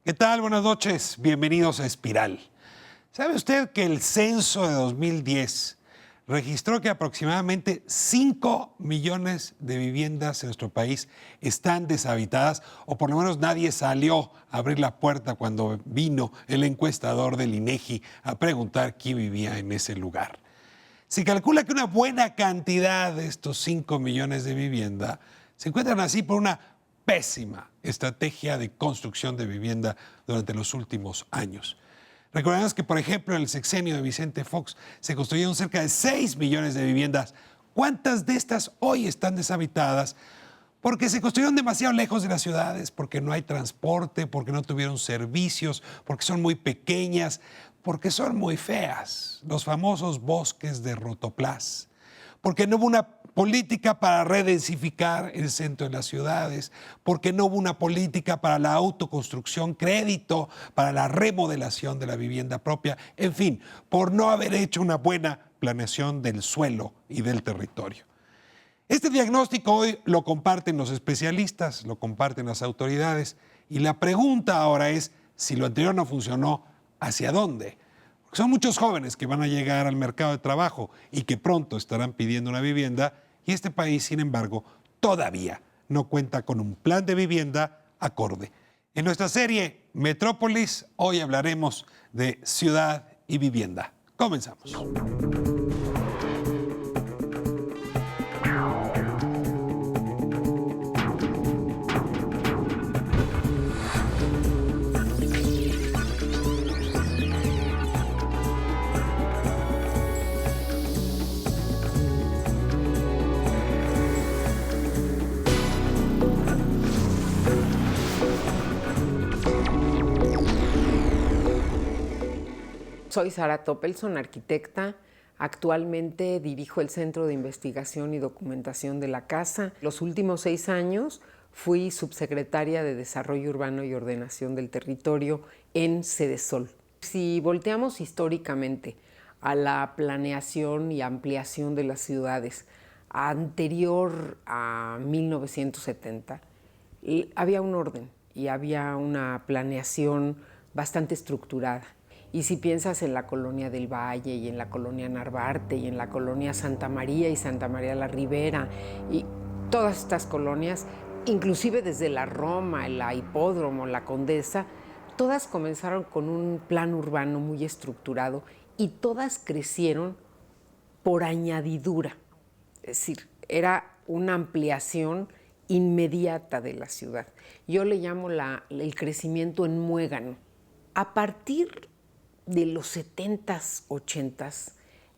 ¿Qué tal? Buenas noches. Bienvenidos a Espiral. ¿Sabe usted que el censo de 2010 registró que aproximadamente 5 millones de viviendas en nuestro país están deshabitadas, o por lo menos nadie salió a abrir la puerta cuando vino el encuestador del INEGI a preguntar quién vivía en ese lugar? Se calcula que una buena cantidad de estos 5 millones de vivienda se encuentran así por una pésima estrategia de construcción de vivienda durante los últimos años. Recordemos que, por ejemplo, en el sexenio de Vicente Fox se construyeron cerca de 6 millones de viviendas. ¿Cuántas de estas hoy están deshabitadas? Porque se construyeron demasiado lejos de las ciudades, porque no hay transporte, porque no tuvieron servicios, porque son muy pequeñas, porque son muy feas. Los famosos bosques de rotoplas. Porque no hubo una política para redensificar el centro de las ciudades, porque no hubo una política para la autoconstrucción, crédito para la remodelación de la vivienda propia, en fin, por no haber hecho una buena planeación del suelo y del territorio. Este diagnóstico hoy lo comparten los especialistas, lo comparten las autoridades, y la pregunta ahora es, si lo anterior no funcionó, ¿hacia dónde? Porque son muchos jóvenes que van a llegar al mercado de trabajo y que pronto estarán pidiendo una vivienda, y este país, sin embargo, todavía no cuenta con un plan de vivienda acorde. En nuestra serie Metrópolis, hoy hablaremos de ciudad y vivienda. Comenzamos. Soy Sara Toppelson, arquitecta. Actualmente dirijo el Centro de Investigación y Documentación de la Casa. Los últimos 6 años fui subsecretaria de Desarrollo Urbano y Ordenación del Territorio en Sedesol. Si volteamos históricamente a la planeación y ampliación de las ciudades anterior a 1970, había un orden y había una planeación bastante estructurada. Y si piensas en la Colonia del Valle y en la Colonia Narvarte y en la Colonia Santa María y Santa María la Ribera y todas estas colonias, inclusive desde la Roma, la Hipódromo, la Condesa, todas comenzaron con un plan urbano muy estructurado y todas crecieron por añadidura. Es decir, era una ampliación inmediata de la ciudad. Yo le llamo el crecimiento en muégano. A partir de los 70s, 80s,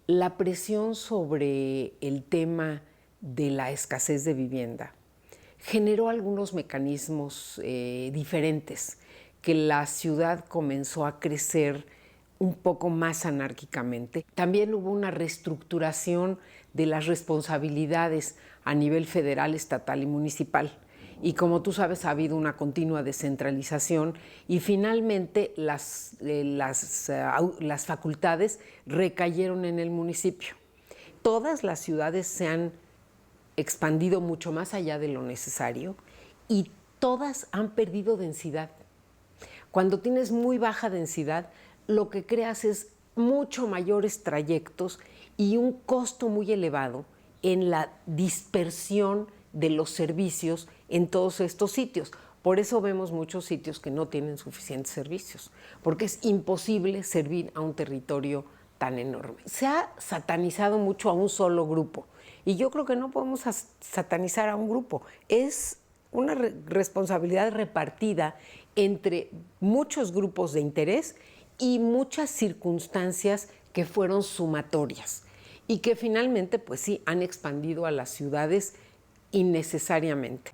la presión sobre el tema de la escasez de vivienda generó algunos mecanismos diferentes, que la ciudad comenzó a crecer un poco más anárquicamente. También hubo una reestructuración de las responsabilidades a nivel federal, estatal y municipal. Y como tú sabes, ha habido una continua descentralización y finalmente las facultades recayeron en el municipio. Todas las ciudades se han expandido mucho más allá de lo necesario y todas han perdido densidad. Cuando tienes muy baja densidad, lo que creas es mucho mayores trayectos y un costo muy elevado en la dispersión de los servicios en todos estos sitios. Por eso vemos muchos sitios que no tienen suficientes servicios, porque es imposible servir a un territorio tan enorme. Se ha satanizado mucho a un solo grupo y yo creo que no podemos satanizar a un grupo. Es una responsabilidad repartida entre muchos grupos de interés y muchas circunstancias que fueron sumatorias y que finalmente, pues sí, han expandido a las ciudades innecesariamente.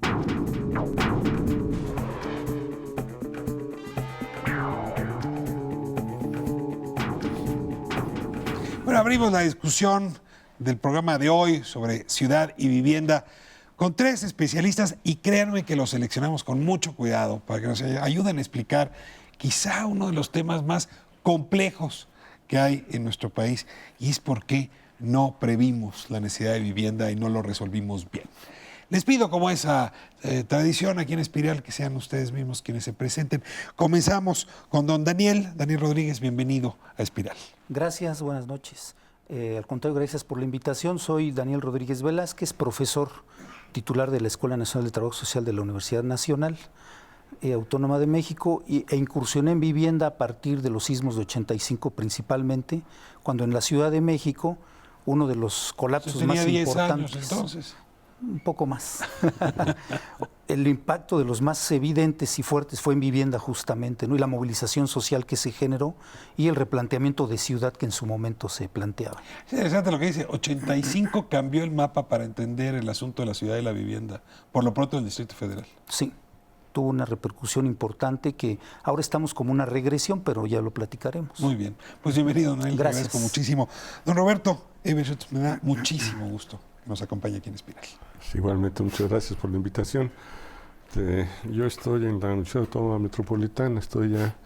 Bueno, abrimos la discusión del programa de hoy sobre ciudad y vivienda con 3 especialistas y créanme que los seleccionamos con mucho cuidado para que nos ayuden a explicar quizá uno de los temas más complejos que hay en nuestro país, y es por qué no previmos la necesidad de vivienda y no lo resolvimos bien. Les pido, como esa tradición aquí en Espiral, que sean ustedes mismos quienes se presenten. Comenzamos con don Daniel Rodríguez, bienvenido a Espiral. Gracias, buenas noches. Al contrario, gracias por la invitación. Soy Daniel Rodríguez Velázquez, profesor titular de la Escuela Nacional de Trabajo Social de la Universidad Nacional Autónoma de México e incursioné en vivienda a partir de los sismos de 85 principalmente, cuando en la Ciudad de México uno de los colapsos más 10 importantes. años, entonces. Un poco más. El impacto de los más evidentes y fuertes fue en vivienda justamente, ¿no? Y la movilización social que se generó y el replanteamiento de ciudad que en su momento se planteaba. Es interesante lo que dice, 85 cambió el mapa para entender el asunto de la ciudad y la vivienda, por lo pronto en el Distrito Federal. Sí, tuvo una repercusión importante que ahora estamos como una regresión, pero ya lo platicaremos. Muy bien, pues bienvenido, Noel. Gracias. Agradezco muchísimo. Don Roberto Everett, me da muchísimo gusto que nos acompañe aquí en Espiral. Igualmente, muchas gracias por la invitación. Yo estoy en la Universidad Autónoma Metropolitana, estoy ya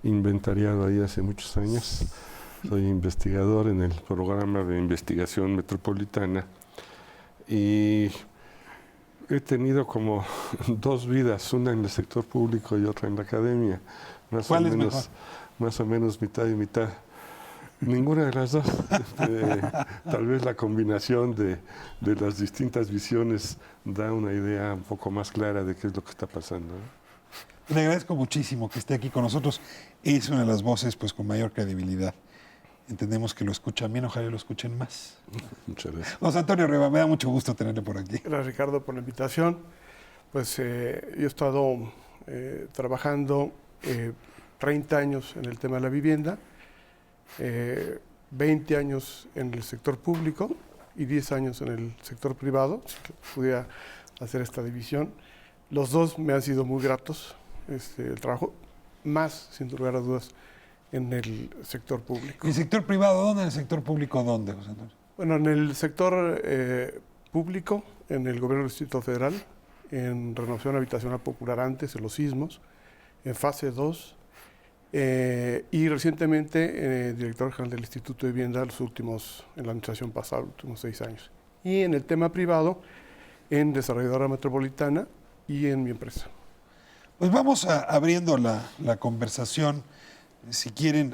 inventariado ahí hace muchos años. Soy investigador en el programa de investigación metropolitana y he tenido como dos vidas, una en el sector público y otra en la academia. ¿Cuál es mejor? Más o menos mitad y mitad. Ninguna de las dos. Tal vez la combinación de las distintas visiones da una idea un poco más clara de qué es lo que está pasando, ¿no? Le agradezco muchísimo que esté aquí con nosotros. Es una de las voces pues, con mayor credibilidad. Entendemos que lo escuchan bien, ojalá lo escuchen más. Muchas gracias. Don Antonio Riva, me da mucho gusto tenerle por aquí. Gracias, Ricardo, por la invitación. Pues yo he estado trabajando 30 años en el tema de la vivienda, 20 años en el sector público y 10 años en el sector privado, si pudiera hacer esta división. Los dos me han sido muy gratos, el trabajo más, sin lugar a dudas, en el sector público. ¿El sector privado dónde? ¿En el sector público dónde, José Antonio? Bueno, en el sector público, en el gobierno del Distrito Federal, en renovación habitacional popular antes, en los sismos, en fase 2, y recientemente director general del Instituto de Vivienda en la administración pasada, los últimos 6 años. Y en el tema privado, en desarrolladora metropolitana y en mi empresa. Pues vamos abriendo la conversación, si quieren,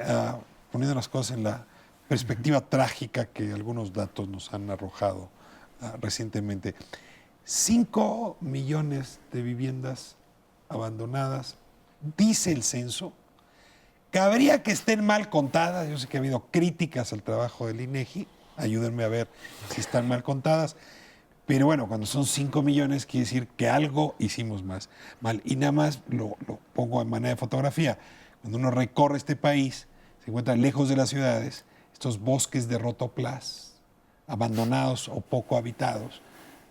poniendo las cosas en la perspectiva trágica que algunos datos nos han arrojado recientemente. 5 millones de viviendas abandonadas, dice el censo. Cabría que estén mal contadas. Yo sé que ha habido críticas al trabajo del INEGI. Ayúdenme a ver si están mal contadas. Pero bueno, cuando son 5 millones, quiere decir que algo hicimos mal. Y nada más lo pongo en manera de fotografía. Cuando uno recorre este país, se encuentra lejos de las ciudades, estos bosques de rotoplas, abandonados o poco habitados,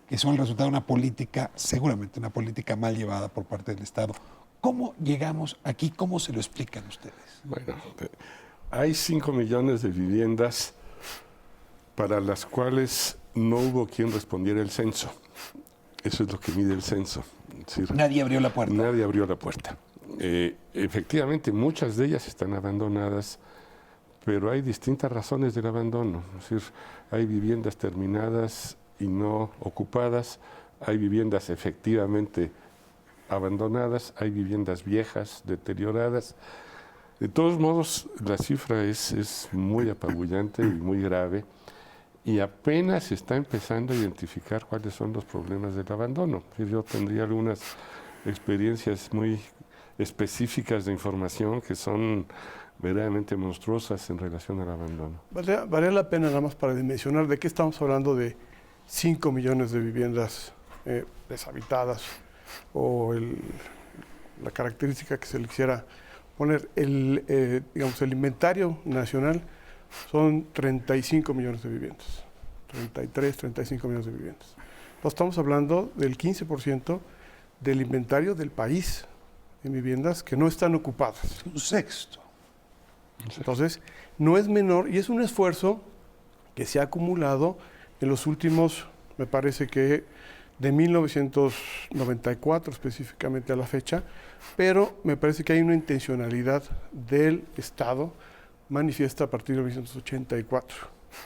que son el resultado de una política, seguramente una política mal llevada por parte del Estado. ¿Cómo llegamos aquí? ¿Cómo se lo explican ustedes? Bueno, hay 5 millones de viviendas para las cuales no hubo quien respondiera el censo. Eso es lo que mide el censo. Es decir, Nadie abrió la puerta. Nadie abrió la puerta. Efectivamente, muchas de ellas están abandonadas, pero hay distintas razones del abandono. Es decir, hay viviendas terminadas y no ocupadas, hay viviendas efectivamente abandonadas, hay viviendas viejas, deterioradas. De todos modos, la cifra es muy apabullante y muy grave, y apenas se está empezando a identificar cuáles son los problemas del abandono. Yo tendría algunas experiencias muy específicas de información que son verdaderamente monstruosas en relación al abandono. Vale la pena nada más para dimensionar de qué estamos hablando de 5 millones de viviendas deshabitadas o la característica que se le quisiera poner. El inventario nacional son 35 millones de viviendas, 33, 35 millones de viviendas. Entonces estamos hablando del 15% del inventario del país en viviendas que no están ocupadas. Un sexto. Entonces, no es menor y es un esfuerzo que se ha acumulado en los últimos, me parece que de 1994 específicamente a la fecha, pero me parece que hay una intencionalidad del Estado manifiesta a partir de 1984,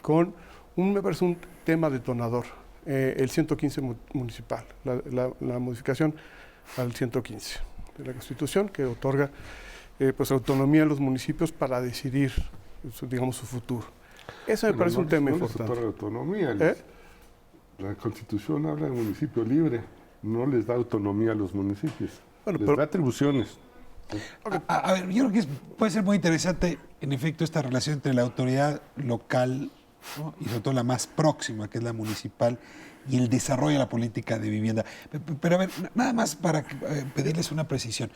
con me parece un tema detonador, el 115 municipal, la modificación al 115 de la Constitución, que otorga pues autonomía a los municipios para decidir, digamos, su futuro. Eso me parece un tema importante. No les otorga autonomía. La Constitución habla de municipio libre, no les da autonomía a los municipios, les da atribuciones. A ver, yo creo que puede ser muy interesante, en efecto, esta relación entre la autoridad local, ¿no?, y sobre todo la más próxima, que es la municipal, y el desarrollo de la política de vivienda. Pero a ver, nada más para pedirles una precisión.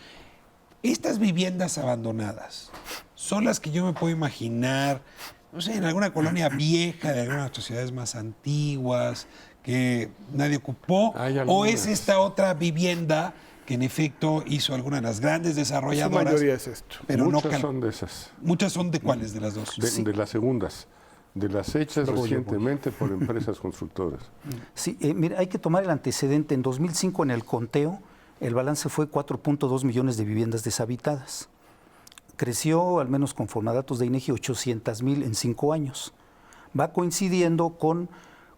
Estas viviendas abandonadas son las que yo me puedo imaginar, no sé, en alguna colonia vieja, de algunas sociedades más antiguas, que nadie ocupó, o es esta otra vivienda que en efecto hizo alguna de las grandes desarrolladoras. La mayoría es esto. Pero muchas son de esas. ¿Muchas son de cuáles de las dos? De las segundas, de las hechas recientemente por empresas constructoras. Sí, mira, hay que tomar el antecedente. En 2005, en el conteo, el balance fue 4.2 millones de viviendas deshabitadas. Creció, al menos conforme a datos de INEGI, 800,000 en 5 años. Va coincidiendo con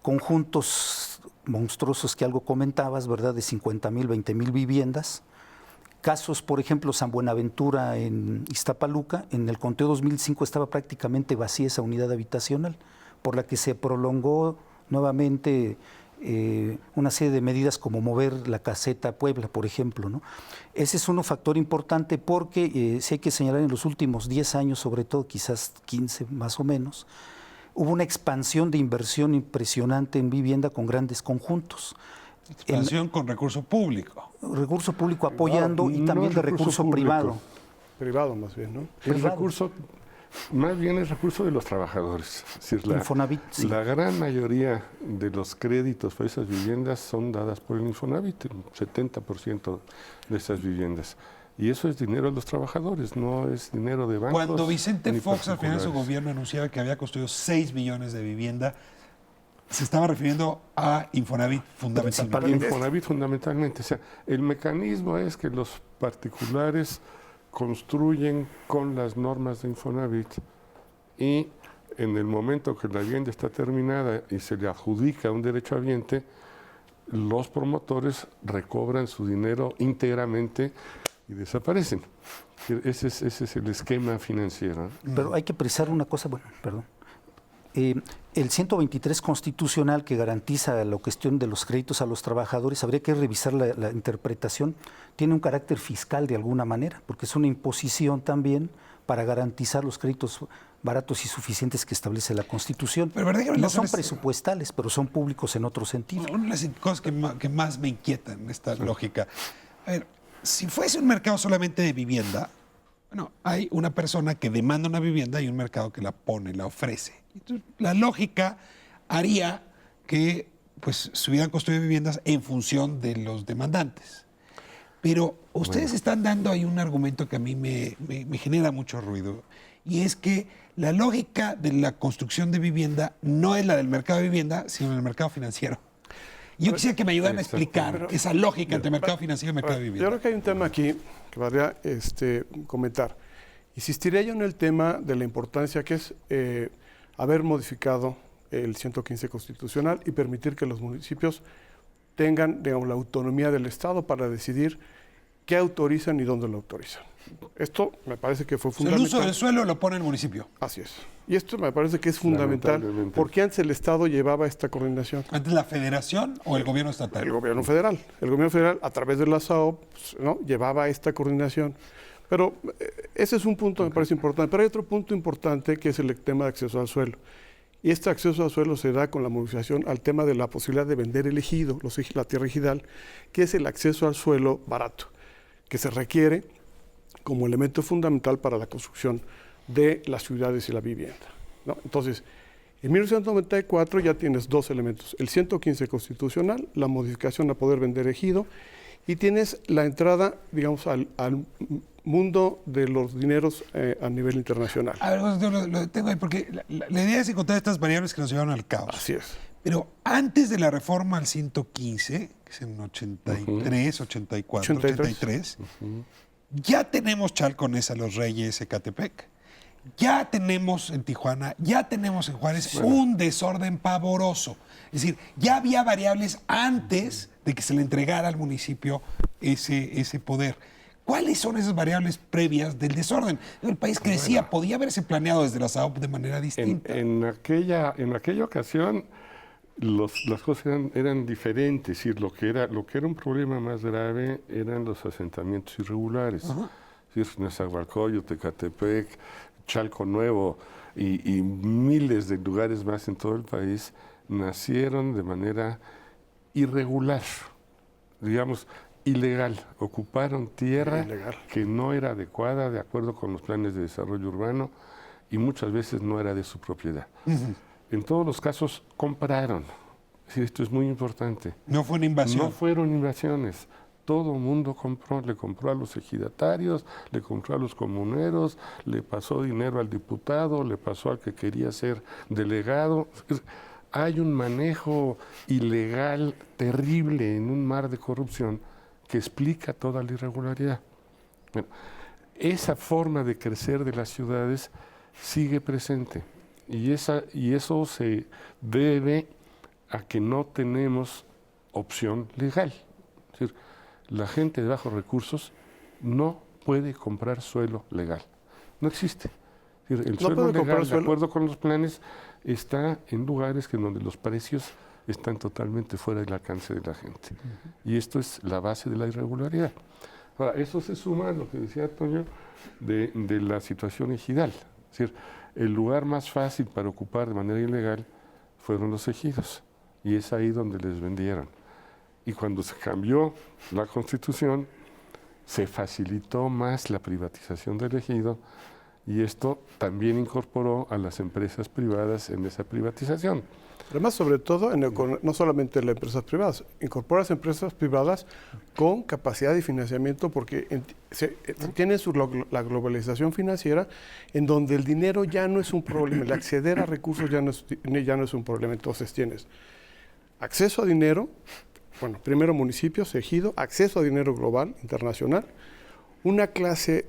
conjuntos monstruosos que algo comentabas, ¿verdad?, de 50,000, 20,000 viviendas. Casos, por ejemplo, San Buenaventura en Iztapaluca, en el conteo 2005 estaba prácticamente vacía esa unidad habitacional, por la que se prolongó nuevamente una serie de medidas como mover la caseta a Puebla, por ejemplo, ¿no? Ese es un factor importante porque, si hay que señalar, en los últimos 10 años, sobre todo, quizás 15 más o menos, hubo una expansión de inversión impresionante en vivienda con grandes conjuntos. Expansión con recurso público. Recurso público apoyando y también de recurso privado. Privado más bien, ¿no? El recurso, más bien el recurso de los trabajadores. Es decir, Infonavit, sí. La gran mayoría de los créditos para esas viviendas son dadas por el Infonavit, un 70% de esas viviendas. Y eso es dinero de los trabajadores, no es dinero de bancos. Cuando Vicente ni Fox al final de su particulares. gobierno anunciaba que había construido 6 millones de vivienda, se estaba refiriendo a Infonavit fundamentalmente. Infonavit fundamentalmente. O sea, el mecanismo es que los particulares construyen con las normas de Infonavit y en el momento que la vivienda está terminada y se le adjudica un derechohabiente, los promotores recobran su dinero íntegramente y desaparecen. Ese es el esquema financiero. Pero hay que precisar una cosa, bueno, perdón. El 123 constitucional que garantiza la cuestión de los créditos a los trabajadores, habría que revisar la interpretación, tiene un carácter fiscal de alguna manera, porque es una imposición también para garantizar los créditos baratos y suficientes que establece la Constitución. Pero no son presupuestales, pero son públicos en otro sentido. Una de las cosas que más me inquietan en esta lógica. A ver, si fuese un mercado solamente de vivienda, bueno, hay una persona que demanda una vivienda y un mercado que la pone, la ofrece. Entonces, la lógica haría que pues, se hubieran construido viviendas en función de los demandantes. Pero ustedes están dando ahí un argumento que a mí me genera mucho ruido, y es que la lógica de la construcción de vivienda no es la del mercado de vivienda, sino del mercado financiero. Yo quisiera que me ayudaran a explicar esa lógica entre mercado financiero y mercado de vivienda. Yo creo que hay un tema aquí que valdría comentar. Insistiría yo en el tema de la importancia que es haber modificado el 115 constitucional y permitir que los municipios tengan, digamos, la autonomía del Estado para decidir qué autorizan y dónde lo autorizan. Esto me parece que fue fundamental. El uso del suelo lo pone el municipio. Así es. Y esto me parece que es fundamental porque antes el Estado llevaba esta coordinación. ¿Antes la federación o el gobierno estatal? El gobierno federal. El gobierno federal, a través de la SAO, pues, ¿no?, llevaba esta coordinación. Pero ese es un punto que me parece importante. Pero hay otro punto importante que es el tema de acceso al suelo. Y este acceso al suelo se da con la modificación al tema de la posibilidad de vender el ejido, la tierra ejidal, que es el acceso al suelo barato, que se requiere como elemento fundamental para la construcción de las ciudades y la vivienda, ¿no? Entonces, en 1994 ya tienes dos elementos, el 115 constitucional, la modificación a poder vender ejido, y tienes la entrada, digamos, al mundo de los dineros a nivel internacional. A ver, yo lo tengo ahí porque la idea es encontrar estas variables que nos llevaron al caos. Así es. Pero antes de la reforma al 115, que es en 83, 84, 83, ya tenemos Chalconesa, Los Reyes, Ecatepec. ya tenemos en Tijuana, ya tenemos en Juárez un desorden pavoroso. Es decir, ya había variables antes de que se le entregara al municipio ese poder. ¿Cuáles son esas variables previas del desorden? El país crecía, podía haberse planeado desde la SAOP de manera distinta. En aquella ocasión las cosas eran diferentes. Es decir, lo que era un problema más grave eran los asentamientos irregulares. Es decir, Nezahualcóyotl, Ecatepec, Chalco Nuevo y miles de lugares más en todo el país nacieron de manera irregular, digamos, ilegal. Ocuparon tierra que no era adecuada de acuerdo con los planes de desarrollo urbano y muchas veces no era de su propiedad. En todos los casos compraron. Sí, esto es muy importante. No fue una invasión. No fueron invasiones. Todo el mundo compró, le compró a los ejidatarios, le compró a los comuneros, le pasó dinero al diputado, le pasó al que quería ser delegado. Hay un manejo ilegal terrible en un mar de corrupción que explica toda la irregularidad. Bueno, esa forma de crecer de las ciudades sigue presente y eso se debe a que no tenemos opción legal. Es decir, la gente de bajos recursos no puede comprar suelo legal. No existe. Es decir, el suelo legal, de acuerdo con los planes, está en lugares donde los precios están totalmente fuera del alcance de la gente. Y esto es la base de la irregularidad. Ahora, eso se suma a lo que decía Toño de la situación ejidal. Es decir, el lugar más fácil para ocupar de manera ilegal fueron los ejidos. Y es ahí donde les vendieron. Y cuando se cambió la Constitución, se facilitó más la privatización del ejido y esto también incorporó a las empresas privadas en esa privatización. Además, sobre todo, no solamente las empresas privadas, incorpora las empresas privadas con capacidad de financiamiento porque tienen la globalización financiera en donde el dinero ya no es un problema, el acceder a recursos ya no es un problema. Entonces tienes acceso a dinero, bueno, primero municipios, ejido, acceso a dinero global, internacional, una clase,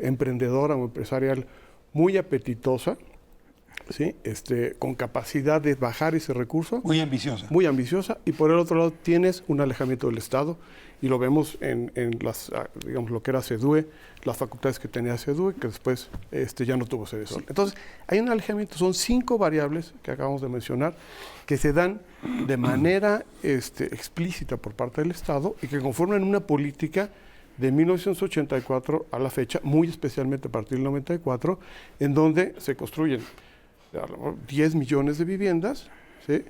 emprendedora o empresarial muy apetitosa, ¿sí? Con capacidad de bajar ese recurso. Muy ambiciosa. Muy ambiciosa. Y por el otro lado tienes un alejamiento del Estado, y lo vemos en lo que era CEDUE, las facultades que tenía CEDUE, que después ya no tuvo CEDUE. Sí. Entonces, hay un alejamiento, son 5 variables que acabamos de mencionar, que se dan de manera explícita por parte del Estado y que conforman una política de 1984 a la fecha, muy especialmente a partir del 94, en donde se construyen 10 millones de viviendas, ¿sí?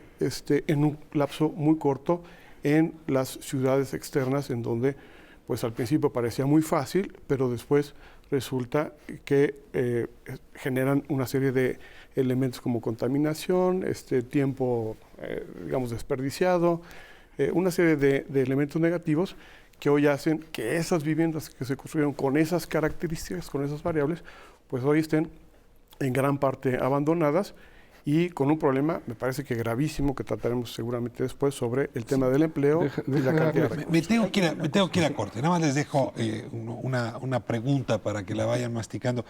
En un lapso muy corto en las ciudades externas, en donde pues al principio parecía muy fácil, pero después resulta que generan una serie de elementos como contaminación, tiempo desperdiciado, una serie de elementos negativos que hoy hacen que esas viviendas que se construyeron con esas características, con esas variables, pues hoy estén en gran parte abandonadas y con un problema, me parece que gravísimo, que trataremos seguramente después, sobre el tema del empleo y la cantidad de recursos. Me tengo que ir a corte. Nada más les dejo una pregunta para que la vayan masticando.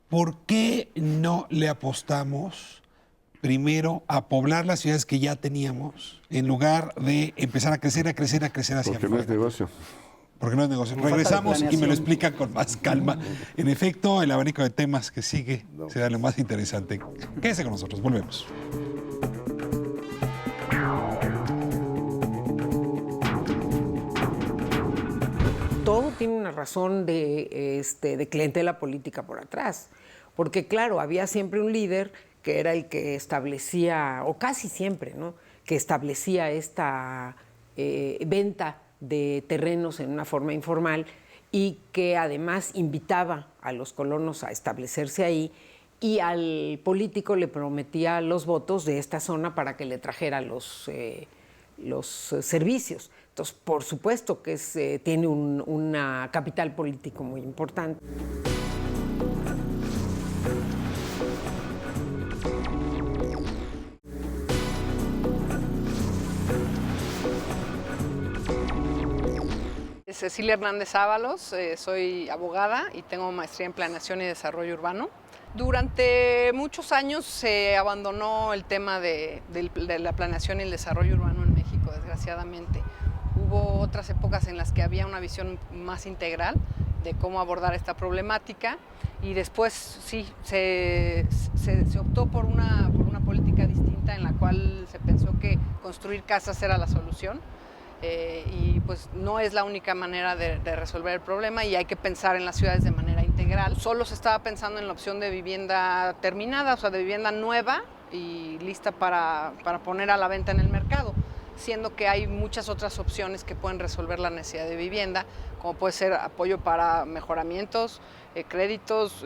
¿Por qué no le apostamos primero a poblar las ciudades que ya teníamos en lugar de empezar a crecer hacia afuera? Porque no es negocio. Porque no es negocio. Regresamos y me lo explican con más calma. En efecto, el abanico de temas que sigue será lo más interesante. Quédese con nosotros, volvemos. Todo tiene una razón de clientela política por atrás. Porque claro, había siempre un líder que era el que establecía, o casi siempre, ¿no?, que establecía esta venta de terrenos en una forma informal y que además invitaba a los colonos a establecerse ahí y al político le prometía los votos de esta zona para que le trajera los servicios. Entonces, por supuesto que tiene una capital político muy importante. Cecilia Hernández Ábalos, soy abogada y tengo maestría en Planeación y Desarrollo Urbano. Durante muchos años se abandonó el tema de la planeación y el desarrollo urbano en México, desgraciadamente. Hubo otras épocas en las que había una visión más integral de cómo abordar esta problemática y después sí, se optó por una política distinta en la cual se pensó que construir casas era la solución. Y pues no es la única manera de resolver el problema y hay que pensar en las ciudades de manera integral. Solo se estaba pensando en la opción de vivienda terminada, o sea, de vivienda nueva y lista para poner a la venta en el mercado, siendo que hay muchas otras opciones que pueden resolver la necesidad de vivienda, como puede ser apoyo para mejoramientos, créditos,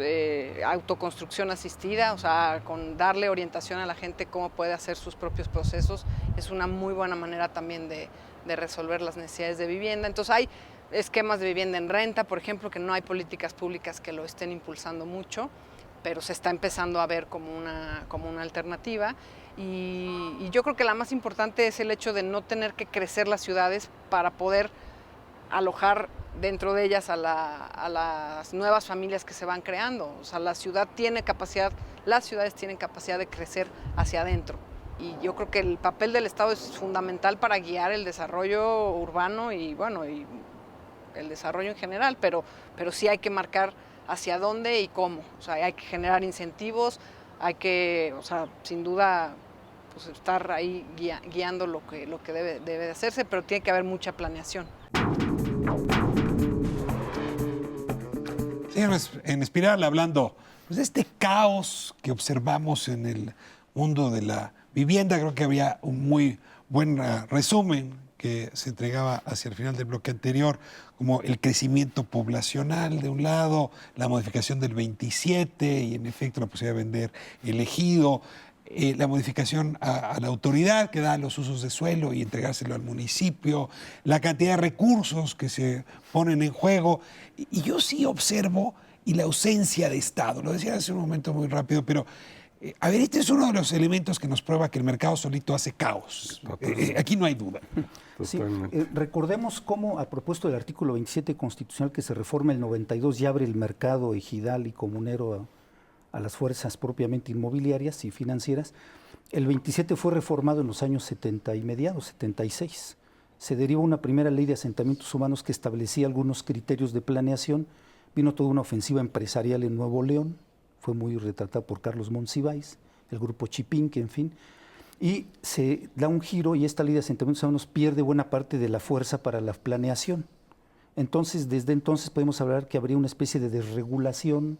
autoconstrucción asistida, o sea, con darle orientación a la gente cómo puede hacer sus propios procesos, es una muy buena manera también de resolver las necesidades de vivienda. Entonces hay esquemas de vivienda en renta, por ejemplo, que no hay políticas públicas que lo estén impulsando mucho, pero se está empezando a ver como una alternativa. Y yo creo que la más importante es el hecho de no tener que crecer las ciudades para poder alojar dentro de ellas a las nuevas familias que se van creando. O sea, las ciudades tienen capacidad de crecer hacia adentro. Y yo creo que el papel del Estado es fundamental para guiar el desarrollo urbano y bueno, y el desarrollo en general, pero sí hay que marcar hacia dónde y cómo. O sea, hay que generar incentivos, hay que, o sea, sin duda, pues estar ahí guiando lo que debe de hacerse, pero tiene que haber mucha planeación. Señores, en Espiral hablando pues, de este caos que observamos en el mundo de la vivienda, creo que había un muy buen resumen que se entregaba hacia el final del bloque anterior, como el crecimiento poblacional de un lado, la modificación del 27 y en efecto la posibilidad de vender el ejido, la modificación a la autoridad que da los usos de suelo y entregárselo al municipio, la cantidad de recursos que se ponen en juego. Y yo sí observo y la ausencia de Estado. Lo decía hace un momento muy rápido, pero a ver, este es uno de los elementos que nos prueba que el mercado solito hace caos. Aquí no hay duda. Sí, recordemos cómo, a propósito del artículo 27 constitucional que se reforma el 92 y abre el mercado ejidal y comunero a las fuerzas propiamente inmobiliarias y financieras, el 27 fue reformado en los años 70 y mediados, 76. Se derivó una primera ley de asentamientos humanos que establecía algunos criterios de planeación. Vino toda una ofensiva empresarial en Nuevo León, fue muy retratada por Carlos Monsiváis, el grupo Chipinque, en fin, y se da un giro y esta ley de asentamientos humanos pierde buena parte de la fuerza para la planeación. Entonces, desde entonces podemos hablar que habría una especie de desregulación,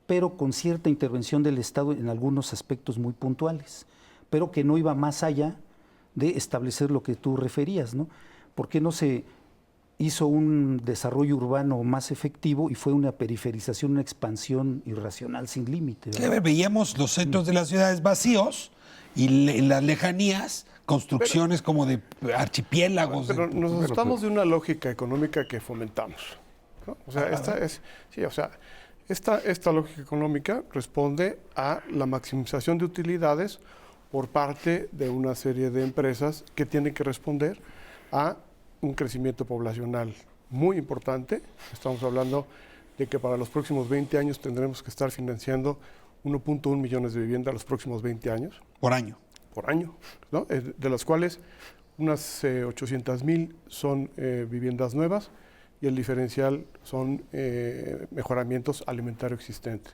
pero con cierta intervención del Estado en algunos aspectos muy puntuales, pero que no iba más allá de establecer lo que tú referías, ¿no? ¿Por qué no se hizo un desarrollo urbano más efectivo y fue una periferización, una expansión irracional sin límite? Veíamos los centros de las ciudades vacíos y en las lejanías construcciones como de archipiélagos. Pero nos asustamos de una lógica económica que fomentamos, ¿no? O sea, esta lógica económica responde a la maximización de utilidades por parte de una serie de empresas que tienen que responder a un crecimiento poblacional muy importante. Estamos hablando de que para los próximos 20 años tendremos que estar financiando 1.1 millones de viviendas los próximos 20 años. Por año. Por año, ¿no? De las cuales unas 800,000 son viviendas nuevas y el diferencial son mejoramientos alimentarios existentes.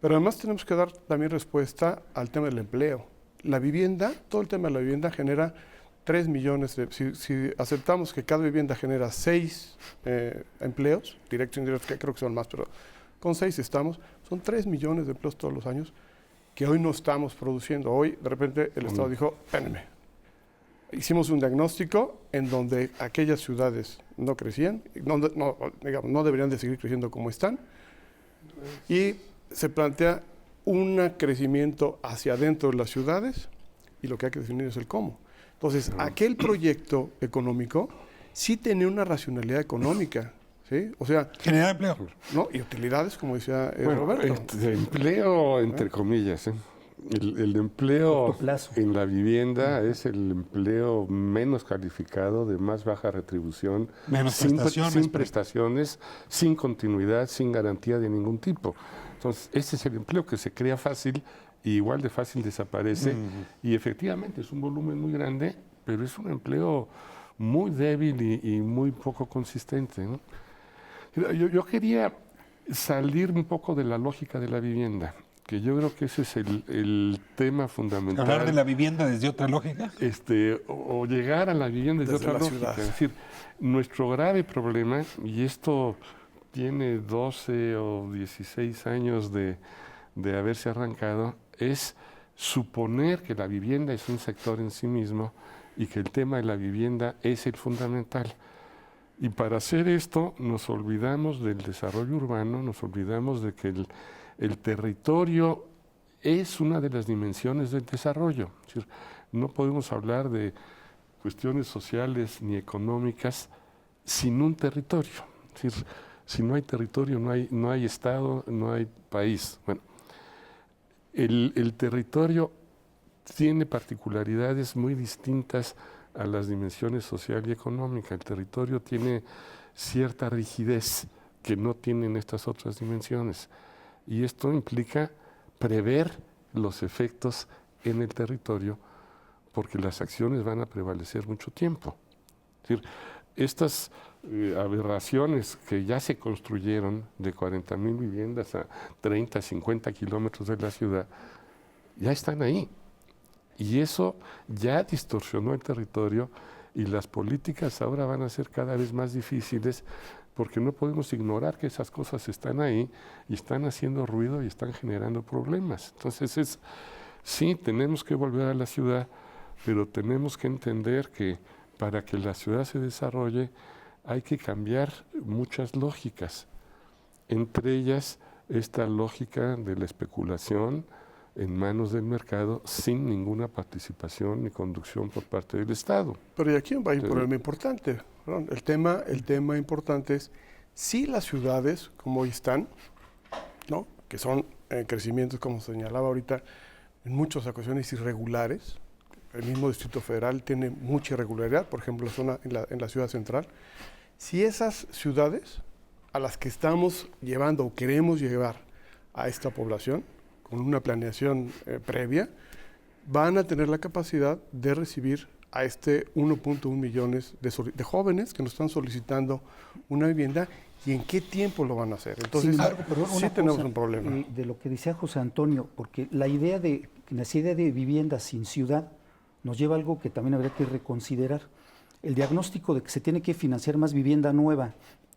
Pero además tenemos que dar también respuesta al tema del empleo. La vivienda, todo el tema de la vivienda genera 3 millones de... Si aceptamos que cada vivienda genera 6 empleos, directos e indirectos, que creo que son más, pero con 6 estamos, son 3 millones de empleos todos los años que hoy no estamos produciendo. Hoy, de repente, el Estado dijo, espérenme. Hicimos un diagnóstico en donde aquellas ciudades no crecían, no deberían de seguir creciendo como están, y se plantea un crecimiento hacia adentro de las ciudades, y lo que hay que definir es el cómo. Entonces, aquel proyecto económico sí tenía una racionalidad económica, ¿sí? O sea... Generar empleo. ¿No? Y utilidades, como decía Bueno, Roberto. Empleo, entre comillas, El empleo Corto plazo. en la vivienda es el empleo menos calificado, de más baja retribución, Menos prestaciones. sin prestaciones, sin continuidad, sin garantía de ningún tipo. Entonces, ese es el empleo que se crea fácil y igual de fácil desaparece. Y efectivamente es un volumen muy grande, pero es un empleo muy débil y muy poco consistente, ¿no? Yo quería salir un poco de la lógica de la vivienda, que yo creo que ese es el tema fundamental. Hablar de la vivienda desde otra lógica. O llegar a la vivienda desde Desde otra la lógica. ciudad. Es decir, nuestro grave problema, y esto tiene 12 o 16 años de haberse arrancado, es suponer que la vivienda es un sector en sí mismo y que el tema de la vivienda es el fundamental. Y para hacer esto nos olvidamos del desarrollo urbano, nos olvidamos de que el territorio es una de las dimensiones del desarrollo. Es decir, no podemos hablar de cuestiones sociales ni económicas sin un territorio. Es decir, si no hay territorio, no hay Estado, no hay país. Bueno, el territorio tiene particularidades muy distintas a las dimensiones social y económica. El territorio tiene cierta rigidez que no tienen estas otras dimensiones. Y esto implica prever los efectos en el territorio, porque las acciones van a prevalecer mucho tiempo. Es decir, estas aberraciones que ya se construyeron de 40,000 viviendas a 30, 50 kilómetros de la ciudad, ya están ahí. Y eso ya distorsionó el territorio y las políticas ahora van a ser cada vez más difíciles porque no podemos ignorar que esas cosas están ahí y están haciendo ruido y están generando problemas. Entonces, sí, tenemos que volver a la ciudad, pero tenemos que entender que para que la ciudad se desarrolle hay que cambiar muchas lógicas, entre ellas esta lógica de la especulación en manos del mercado sin ninguna participación ni conducción por parte del Estado. Pero y aquí hay un problema importante. Perdón, el tema importante es si las ciudades, como hoy están, ¿no? Que son crecimientos, como señalaba ahorita, en muchas ocasiones irregulares. El mismo Distrito Federal tiene mucha irregularidad, por ejemplo, en la ciudad central. Si esas ciudades a las que estamos llevando o queremos llevar a esta población, con una planeación previa, van a tener la capacidad de recibir a 1.1 millones de jóvenes que nos están solicitando una vivienda y en qué tiempo lo van a hacer. Entonces, Sin embargo, perdón, sí una tenemos cosa, un problema. De lo que decía José Antonio, porque la idea de vivienda sin ciudad nos lleva a algo que también habría que reconsiderar. El diagnóstico de que se tiene que financiar más vivienda nueva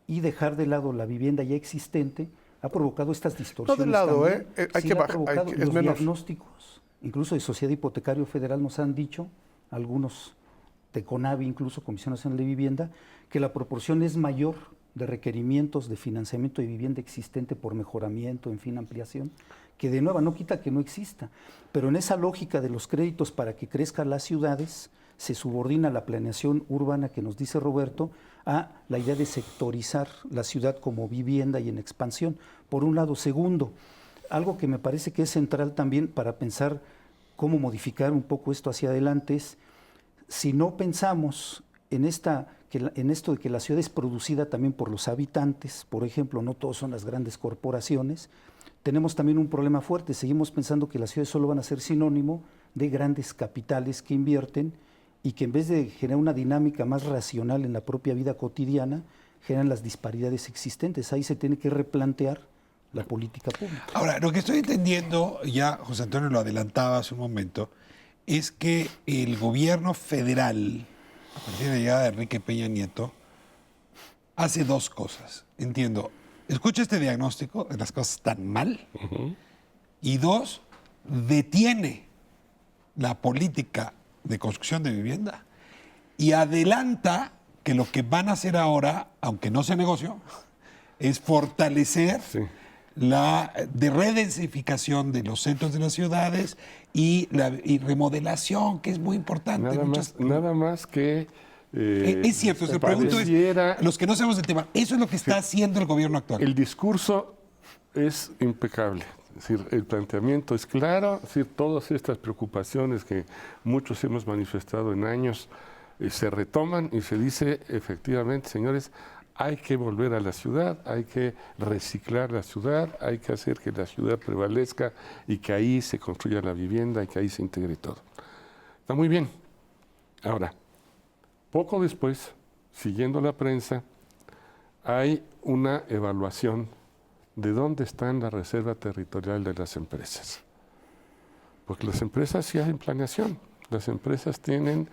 y dejar de lado la vivienda ya existente ha provocado estas distorsiones. No de lado, también. hay Sí que ha bajar, provocado. es Los menos. diagnósticos, incluso de Sociedad Hipotecario Federal nos han dicho, algunos de CONAVI, incluso Comisión Nacional de Vivienda, que la proporción es mayor de requerimientos de financiamiento de vivienda existente por mejoramiento, en fin, ampliación, que de nueva no quita que no exista. Pero en esa lógica de los créditos para que crezcan las ciudades, se subordina la planeación urbana que nos dice Roberto a la idea de sectorizar la ciudad como vivienda y en expansión. Por un lado. Segundo, algo que me parece que es central también para pensar cómo modificar un poco esto hacia adelante es, si no pensamos en esto de que la ciudad es producida también por los habitantes, por ejemplo, no todos son las grandes corporaciones, tenemos también un problema fuerte. Seguimos pensando que las ciudades solo van a ser sinónimo de grandes capitales que invierten y que en vez de generar una dinámica más racional en la propia vida cotidiana, generan las disparidades existentes. Ahí se tiene que replantear la política pública. Ahora, lo que estoy entendiendo, ya José Antonio lo adelantaba hace un momento, es que el gobierno federal, a partir de la llegada de Enrique Peña Nieto, hace dos cosas. Entiendo, escucha este diagnóstico de las cosas tan mal, y dos, detiene la política de construcción de vivienda y adelanta que lo que van a hacer ahora, aunque no sea negocio, es fortalecer la redensificación de los centros de las ciudades y remodelación, que es muy importante. Nada más que... es cierto, se pregunto los que no sabemos del tema, eso es lo que está haciendo el gobierno actual. El discurso es impecable. Es decir, el planteamiento es claro, es decir, todas estas preocupaciones que muchos hemos manifestado en años se retoman y se dice efectivamente, señores, hay que volver a la ciudad, hay que reciclar la ciudad, hay que hacer que la ciudad prevalezca y que ahí se construya la vivienda y que ahí se integre todo. Está muy bien. Ahora, poco después, siguiendo la prensa, hay una evaluación de dónde está la reserva territorial de las empresas. Porque las empresas sí hacen planeación, las empresas tienen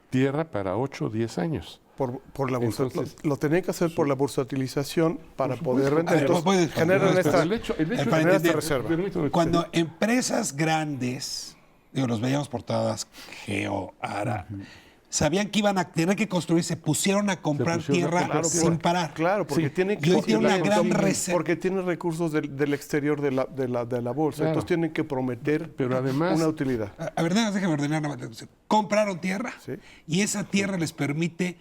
tierra para 8 o 10 años. Por la Entonces, lo tenían que hacer por la bursatilización para poder supuesto. vender. Entonces, generan esta, el hecho generan de esta reserva. permítame, Cuando empresas grandes, digo, los veíamos por todas, Geo, Ara, sabían que iban a tener que construir, se pusieron a comprar pusieron, tierra claro, sin parar. Claro, porque Sí. tienen Y hoy tiene una porque- gran reserva. porque tiene recursos del exterior de la bolsa. Claro. Entonces tienen que prometer Pero además, una utilidad. A ver, déjame ordenar. Compraron tierra Sí. y esa tierra les permite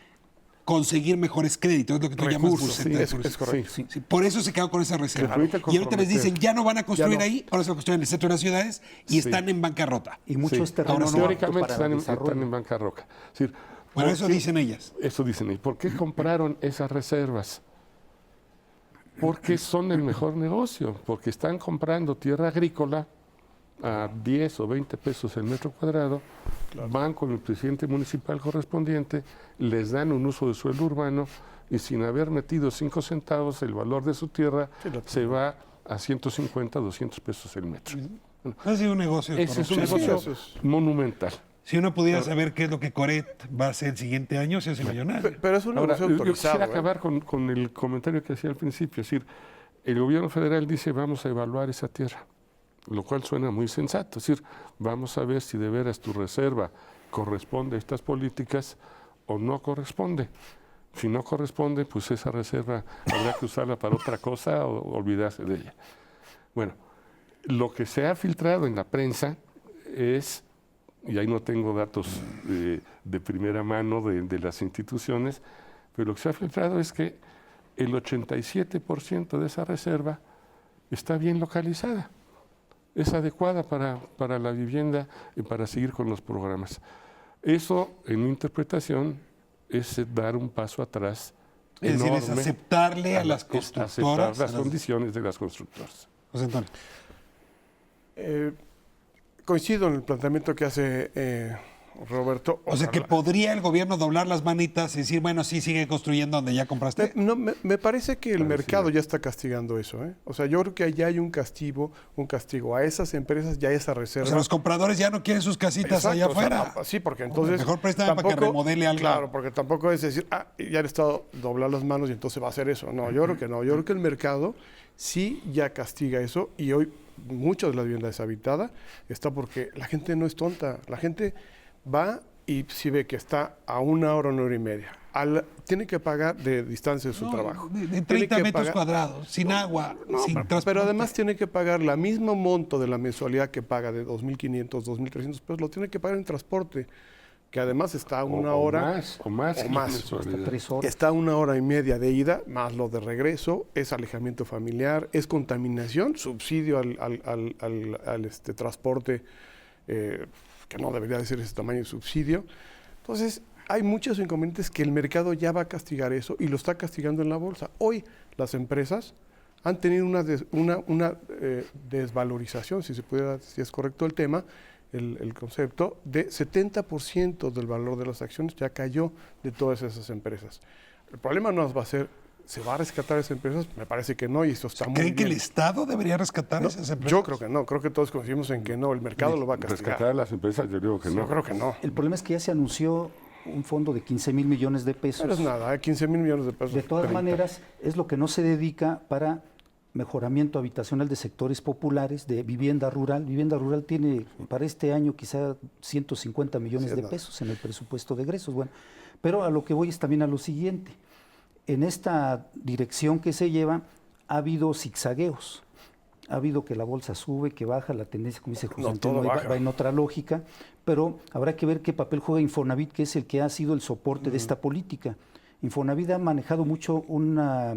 conseguir mejores créditos, es lo que tú llamas Recursos, burseta sí, de es recursos. correcto. sí. Sí, por eso se quedaron con esa reserva. permite Y ahorita les dicen, comprometer. ya no van a construir Ya no. ahí, ahora se construyen en el centro de las ciudades y Sí. están en bancarrota. Y mucho Sí. es terreno Ahora, no apto teóricamente para están desarrollo. en bancarrota. Es decir, Bueno, ¿por eso qué? dicen ellas. Eso dicen. ¿Y por qué compraron esas reservas? Porque son el mejor negocio, porque están comprando tierra agrícola a 10 o 20 pesos el metro cuadrado, van con el presidente municipal correspondiente, les dan un uso de suelo urbano y sin haber metido 5 centavos el valor de su tierra se va a 150, 200 pesos el metro. Ha sido un negocio de Ese es un corrupción. negocio monumental. Si uno pudiera saber qué es lo que Coret va a hacer el siguiente año, se hace millonario. Pero es un Ahora, negocio yo autorizado. quisiera ¿eh? acabar con el comentario que hacía al principio. Es decir, el gobierno federal dice vamos a evaluar esa tierra, lo cual suena muy sensato. Es decir, vamos a ver si de veras tu reserva corresponde a estas políticas o no corresponde. Si no corresponde, pues esa reserva habrá que usarla para otra cosa o olvidarse de ella. Bueno, lo que se ha filtrado en la prensa es, y ahí no tengo datos de primera mano de las instituciones, pero lo que se ha filtrado es que el 87% de esa reserva está bien localizada, es adecuada para la vivienda y para seguir con los programas. Eso, en mi interpretación, es dar un paso atrás. Es decir, es enorme aceptarle a las es constructoras. aceptar las condiciones de las constructoras. José Antonio. Coincido en el planteamiento que hace Roberto. O sea, que podría el gobierno doblar las manitas y decir, bueno, sí, sigue construyendo donde ya compraste. Me parece que el Parecido. mercado ya está castigando eso. O sea, yo creo que ya hay un castigo a esas empresas, ya a esa O reserva. sea, los compradores ya no quieren sus casitas Exacto, allá o sea, afuera. sí, porque entonces. Mejor préstame para que remodele algo. Claro, porque tampoco es decir, ya le he estado doblar las manos y entonces va a hacer eso. No, yo creo que no. Yo creo que el mercado sí ya castiga eso y hoy mucha de la vivienda deshabitada está porque la gente no es tonta. La gente va y si ve que está a 1 hora, 1 hora y media, tiene que pagar de distancia de su No, trabajo. de Tiene 30 que metros pagar- cuadrados, sin agua, sin transporte. Pero además tiene que pagar la misma monto de la mensualidad que paga de 2.500, 2.300 pesos, lo tiene que pagar en transporte, que además está a 1 hora. O más. o más. Hasta 3 horas. Está a 1 hora y media de ida, más lo de regreso, es alejamiento familiar, es contaminación, subsidio al transporte, que no debería de ser ese tamaño de subsidio. Entonces, hay muchos inconvenientes que el mercado ya va a castigar eso y lo está castigando en la bolsa. Hoy las empresas han tenido una desvalorización, si es correcto el tema, el concepto, de 70% del valor de las acciones ya cayó de todas esas empresas. El problema no va a ser, ¿se va a rescatar esas empresas? Me parece que no, y eso está muy ¿Creen que el bien. Estado debería rescatar No, esas empresas? yo creo que no, creo que todos coincidimos en que no, el mercado lo va a castigar. Rescatar a las empresas, yo digo que no. Yo creo que no. El problema es que ya se anunció un fondo de 15,000 millones de pesos. No es nada, 15 mil millones de pesos. De todas 30. maneras, es lo que no se dedica para mejoramiento habitacional de sectores populares, de vivienda rural. Vivienda rural tiene para este año quizá 150 millones Sí, de nada. pesos en el presupuesto de egresos. Bueno, pero a lo que voy es también a lo siguiente. En esta dirección que se lleva ha habido zigzagueos. Ha habido que la bolsa sube, que baja, la tendencia, como dice José No, Antonio, todo va, baja. va en otra lógica, pero habrá que ver qué papel juega Infonavit, que es el que ha sido el soporte de esta política. Infonavit ha manejado mucho una,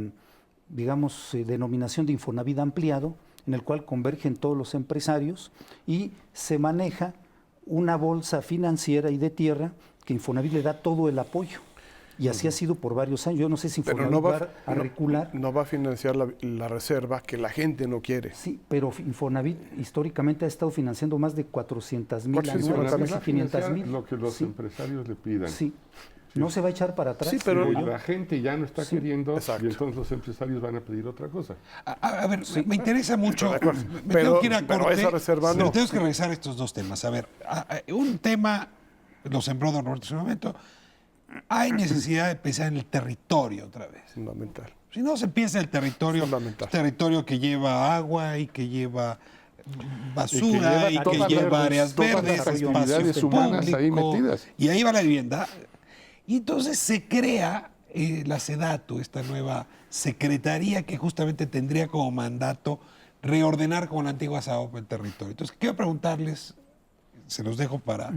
digamos, denominación de Infonavit ampliado, en el cual convergen todos los empresarios y se maneja una bolsa financiera y de tierra que Infonavit le da todo el apoyo. Y así ha sido por varios años. Yo no sé si Pero Infonavit no va a recular. no va a financiar la reserva que la gente no quiere. Sí, pero Infonavit históricamente ha estado financiando más de 400,000 450,000. anuales, casi 500,000. Lo que los Sí, empresarios le pidan. sí. No se va a echar para atrás. Sí, pero Pero digo yo. la gente ya no está queriendo exacto. y entonces los empresarios van a pedir otra cosa. A ver, me interesa mucho. de acuerdo. Me Pero- tengo que ir a pero corte. esa reserva pero no. tenemos que revisar estos dos temas. A ver, un tema lo sembró don Roberto en su momento. Hay necesidad de pensar en el territorio otra vez. Fundamental. Si no se piensa en el territorio, Fundamental. es territorio que lleva agua y que lleva basura y que todas lleva las- áreas todas las verdes, actividades espacio humanas ahí público, metidas. y ahí va la vivienda. Y entonces se crea la SEDATU, esta nueva secretaría que justamente tendría como mandato reordenar como la antigua SAOP el territorio. Entonces, quiero preguntarles, se los dejo para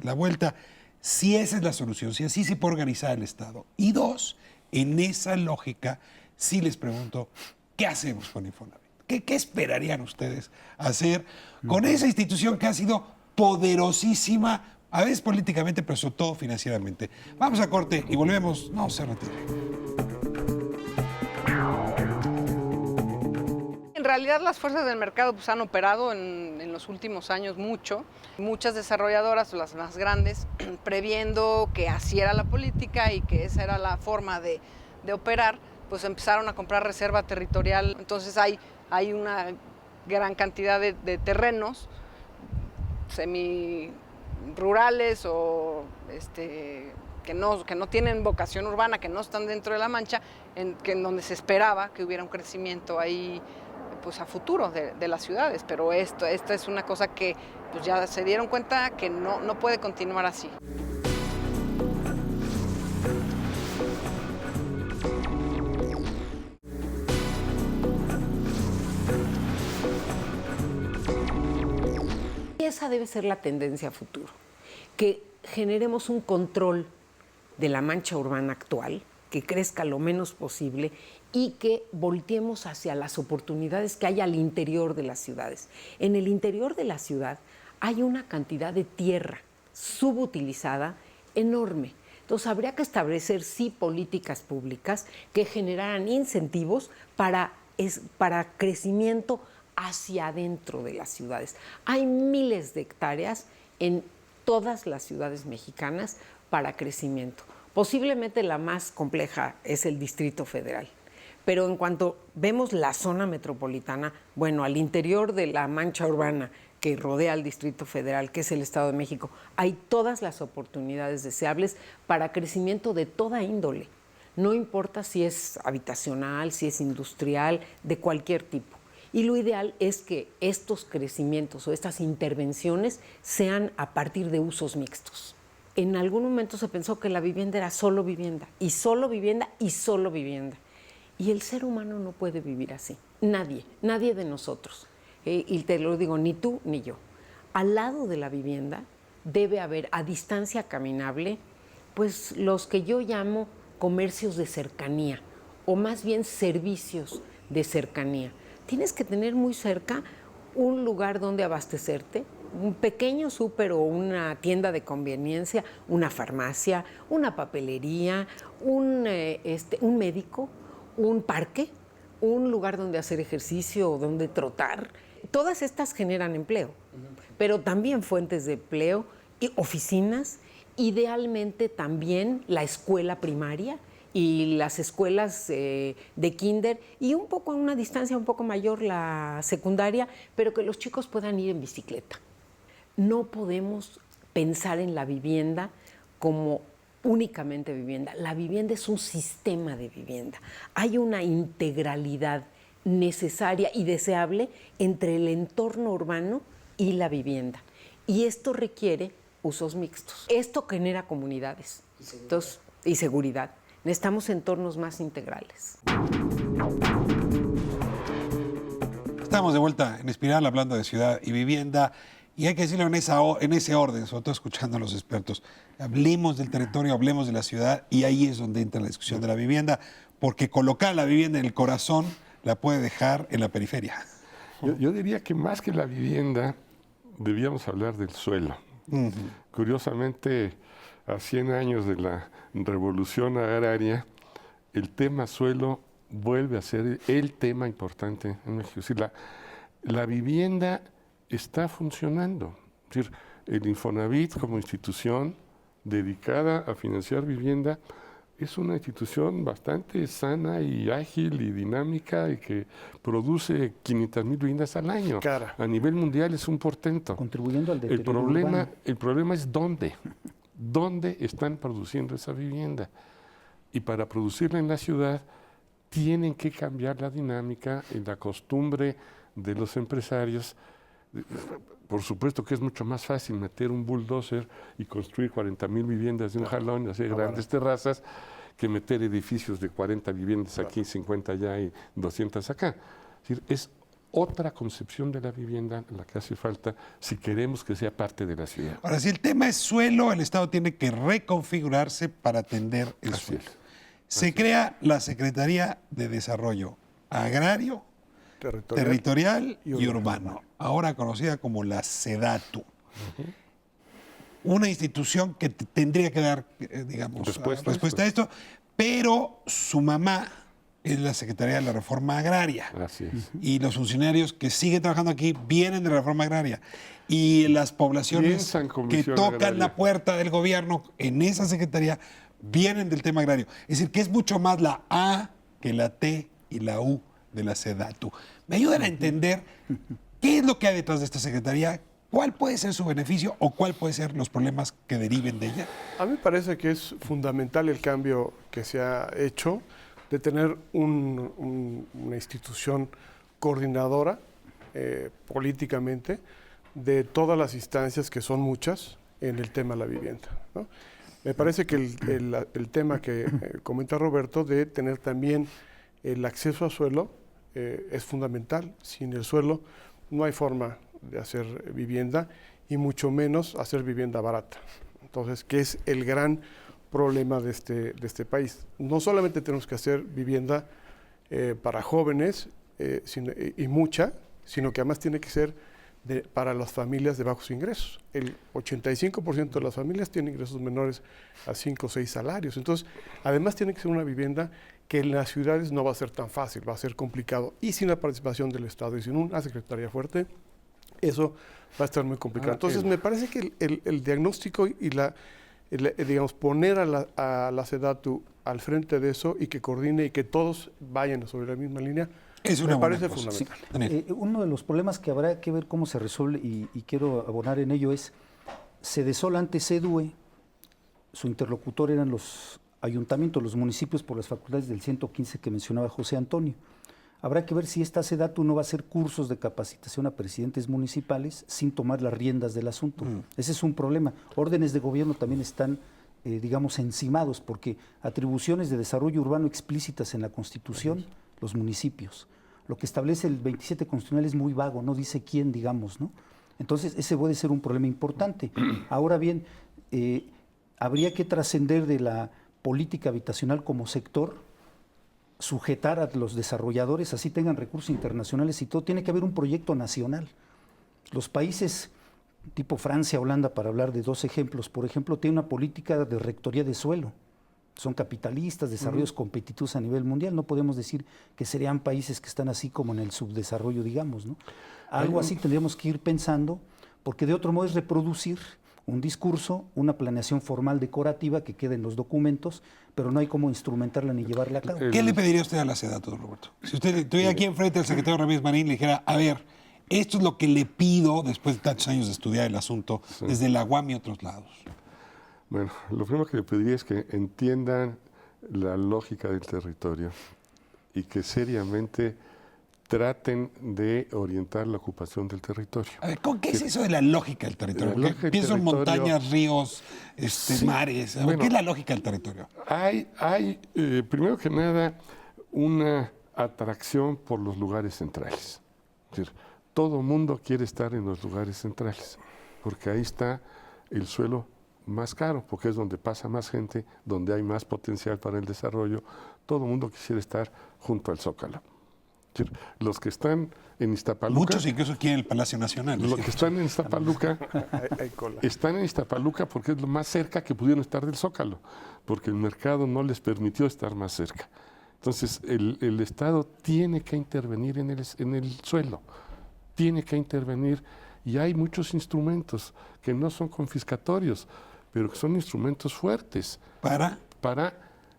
la vuelta, si esa es la solución, si así se puede organizar el Estado. Y dos, en esa lógica, sí les pregunto, ¿qué hacemos con Infonavit? ¿Qué esperarían ustedes hacer con esa institución que ha sido poderosísima, a veces políticamente, pero sobre todo financieramente? Vamos a corte y volvemos. No se retire. En realidad las fuerzas del mercado pues, han operado en los últimos años mucho. Muchas desarrolladoras, las más grandes, previendo que así era la política y que esa era la forma de operar, pues empezaron a comprar reserva territorial. Entonces hay una gran cantidad de terrenos semirurales o que no tienen vocación urbana, que no están dentro de la mancha, en donde se esperaba que hubiera un crecimiento ahí pues a futuro de las ciudades, pero esta es una cosa que pues ya se dieron cuenta que no puede continuar así. Y esa debe ser la tendencia a futuro, que generemos un control de la mancha urbana actual, que crezca lo menos posible y que volteemos hacia las oportunidades que hay al interior de las ciudades. En el interior de la ciudad hay una cantidad de tierra subutilizada enorme. Entonces habría que establecer sí políticas públicas que generaran incentivos para crecimiento hacia adentro de las ciudades. Hay miles de hectáreas en todas las ciudades mexicanas para crecimiento. Posiblemente la más compleja es el Distrito Federal, pero en cuanto vemos la zona metropolitana, bueno, al interior de la mancha urbana que rodea al Distrito Federal, que es el Estado de México, hay todas las oportunidades deseables para crecimiento de toda índole. No importa si es habitacional, si es industrial, de cualquier tipo. Y lo ideal es que estos crecimientos o estas intervenciones sean a partir de usos mixtos. En algún momento se pensó que la vivienda era solo vivienda, y solo vivienda, y solo vivienda. Y el ser humano no puede vivir así. Nadie de nosotros. Y te lo digo, ni tú ni yo. Al lado de la vivienda debe haber, a distancia caminable, pues los que yo llamo comercios de cercanía, o más bien servicios de cercanía. Tienes que tener muy cerca un lugar donde abastecerte, un pequeño súper o una tienda de conveniencia, una farmacia, una papelería, un médico, un parque, un lugar donde hacer ejercicio o donde trotar. Todas estas generan empleo, pero también fuentes de empleo y oficinas, idealmente también la escuela primaria y las escuelas de kinder y un poco a una distancia un poco mayor la secundaria, pero que los chicos puedan ir en bicicleta. No podemos pensar en la vivienda como únicamente vivienda. La vivienda es un sistema de vivienda. Hay una integralidad necesaria y deseable entre el entorno urbano y la vivienda. Y esto requiere usos mixtos. Esto genera comunidades y seguridad. Necesitamos entornos más integrales. Estamos de vuelta en Espiral hablando de ciudad y vivienda. Y hay que decirlo en ese orden, sobre todo escuchando a los expertos. Hablemos del territorio, hablemos de la ciudad, y ahí es donde entra la discusión de la vivienda, porque colocar la vivienda en el corazón la puede dejar en la periferia. Yo diría que más que la vivienda, debíamos hablar del suelo. Curiosamente, a 100 años de la revolución agraria, el tema suelo vuelve a ser el tema importante en México. Es decir, la vivienda está funcionando. Es decir, el Infonavit como institución dedicada a financiar vivienda es una institución bastante sana y ágil y dinámica y que produce 500,000 viviendas al año. Cara. A nivel mundial es un portento. Contribuyendo al deterioro urbano. El problema es dónde. ¿Dónde están produciendo esa vivienda? Y para producirla en la ciudad tienen que cambiar la dinámica y la costumbre de los empresarios. Por supuesto que es mucho más fácil meter un bulldozer y construir 40,000 viviendas de un jalón y hacer grandes terrazas que meter edificios de 40 viviendas aquí, 50 allá y 200 acá. Es decir, es otra concepción de la vivienda la que hace falta si queremos que sea parte de la ciudad. Ahora, si el tema es suelo, el Estado tiene que reconfigurarse para atender el Así suelo. es. Se crea la Secretaría de Desarrollo Agrario, Territorial y Urbano, ahora conocida como la SEDATU. Una institución que tendría que dar, digamos, respuesta a esto, pero su mamá es la Secretaría de la Reforma Agraria. Así es. Y los funcionarios que siguen trabajando aquí vienen de la Reforma Agraria. Y las poblaciones Piensan con que visión tocan agraria. la puerta del gobierno en esa secretaría vienen del tema agrario. Es decir, que es mucho más la A que la T y la U de la SEDATU. ¿Me ayudan a entender qué es lo que hay detrás de esta secretaría? ¿Cuál puede ser su beneficio o cuál pueden ser los problemas que deriven de ella? A mí me parece que es fundamental el cambio que se ha hecho de tener una institución coordinadora políticamente de todas las instancias, que son muchas, en el tema de la vivienda, ¿no? Me parece que el tema que comenta Roberto de tener también el acceso a suelo es fundamental. Sin el suelo no hay forma de hacer vivienda y mucho menos hacer vivienda barata. Entonces, que es el gran problema de este país. No solamente tenemos que hacer vivienda para jóvenes y mucha, sino que además tiene que ser para las familias de bajos ingresos. El 85% de las familias tienen ingresos menores a 5 o 6 salarios. Entonces, además tiene que ser una vivienda que en las ciudades no va a ser tan fácil, va a ser complicado. Y sin la participación del Estado y sin una secretaría fuerte, eso va a estar muy complicado. Entonces, me parece que el diagnóstico y digamos, poner a la SEDATU al frente de eso y que coordine y que todos vayan sobre la misma línea, Es una me buena parece cosa. fundamental. Sí. Uno de los problemas que habrá que ver cómo se resuelve, y quiero abonar en ello, es Sedesol antes CEDUE, su interlocutor eran los ayuntamientos, los municipios por las facultades del 115 que mencionaba José Antonio. Habrá que ver si esta SEDATU no va a hacer cursos de capacitación a presidentes municipales sin tomar las riendas del asunto. Ese es un problema. Órdenes de gobierno también están, digamos, encimados, porque atribuciones de desarrollo urbano explícitas en la Constitución, los municipios. Lo que establece el 27 constitucional es muy vago, no dice quién, digamos, ¿no? Entonces, ese puede ser un problema importante. Ahora bien, habría que trascender de la política habitacional como sector, sujetar a los desarrolladores, así tengan recursos internacionales y todo. Tiene que haber un proyecto nacional. Los países tipo Francia, Holanda, para hablar de dos ejemplos, por ejemplo, tienen una política de rectoría de suelo. Son capitalistas, desarrollos competitivos a nivel mundial. No podemos decir que serían países que están así como en el subdesarrollo, digamos, ¿no? Algo así tendríamos que ir pensando, porque de otro modo es reproducir un discurso, una planeación formal decorativa que quede en los documentos, pero no hay cómo instrumentarla ni llevarla a cabo. ¿Qué le pediría usted a la SEDATU, don Roberto? Si usted estuviera aquí enfrente del secretario Ramírez Marín y le dijera, a ver, esto es lo que le pido después de tantos años de estudiar el asunto desde la UAM y otros lados. Bueno, lo primero que le pediría es que entiendan la lógica del territorio y que seriamente traten de orientar la ocupación del territorio. A ver, ¿qué es eso de la lógica del territorio? La Porque lógica del pienso en territorio- montañas, ríos, Sí, mares. A ver, bueno. ¿qué es la lógica del territorio? Hay primero que nada, una atracción por los lugares centrales. Es decir, todo mundo quiere estar en los lugares centrales, porque ahí está el suelo más caro, porque es donde pasa más gente, donde hay más potencial para el desarrollo. Todo mundo quisiera estar junto al Zócalo. Es decir, los que están en Iztapaluca, Muchos incluso quieren el Palacio Nacional. los que están en Iztapaluca, Hay cola. están en Iztapaluca porque es lo más cerca que pudieron estar del Zócalo, porque el mercado no les permitió estar más cerca. Entonces, el Estado tiene que intervenir en el suelo, tiene que intervenir, y hay muchos instrumentos que no son confiscatorios, pero que son instrumentos fuertes para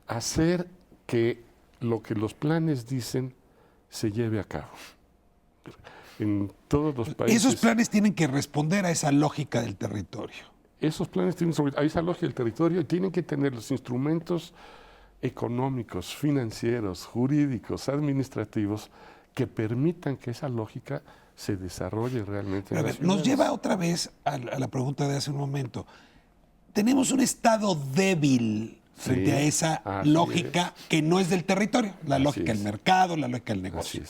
hacer que lo que los planes dicen se lleve a cabo. En todos los países. Esos planes tienen que responder a esa lógica del territorio. Esos planes tienen a esa lógica del territorio y tienen que tener los instrumentos económicos, financieros, jurídicos, administrativos que permitan que esa lógica se desarrolle realmente. A ver, nos lleva otra vez a la pregunta de hace un momento. Tenemos un Estado débil frente a esa lógica que no es del territorio, la lógica del mercado, la lógica del negocio.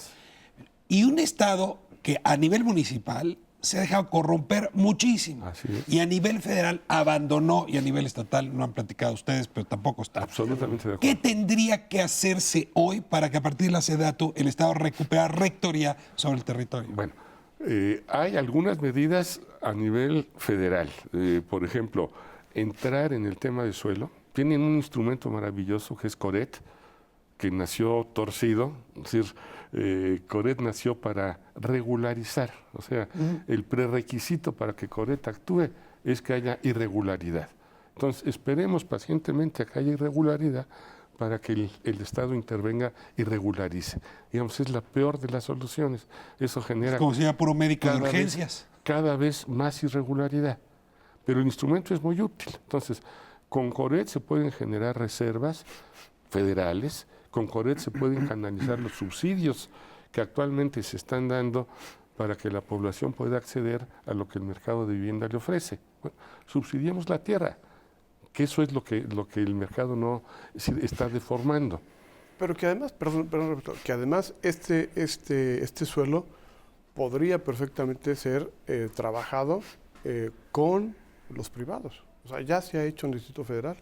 Y un Estado que a nivel municipal se ha dejado corromper muchísimo. Y a nivel federal abandonó, y a nivel estatal no han platicado ustedes, pero tampoco está. Absolutamente de acuerdo. ¿Qué tendría que hacerse hoy para que a partir de la SEDATU el Estado recupere rectoría sobre el territorio? Bueno, hay algunas medidas a nivel federal. Por ejemplo, entrar en el tema de suelo. Tienen un instrumento maravilloso que es CORET, que nació torcido. Es decir, CORET nació para regularizar. O sea, el prerequisito para que CORET actúe es que haya irregularidad. Entonces, esperemos pacientemente a que haya irregularidad para que el Estado intervenga y regularice. Digamos, es la peor de las soluciones. Eso genera... Es como si fuera puro médico de urgencias. Cada vez más irregularidad. Pero el instrumento es muy útil. Entonces, con CORET se pueden generar reservas federales, con CORET se pueden canalizar los subsidios que actualmente se están dando para que la población pueda acceder a lo que el mercado de vivienda le ofrece. Bueno, subsidiemos la tierra, que eso es lo que el mercado no está deformando. Pero que además, que además este suelo podría perfectamente ser trabajado con los privados. O sea, ya se ha hecho en el Distrito Federal.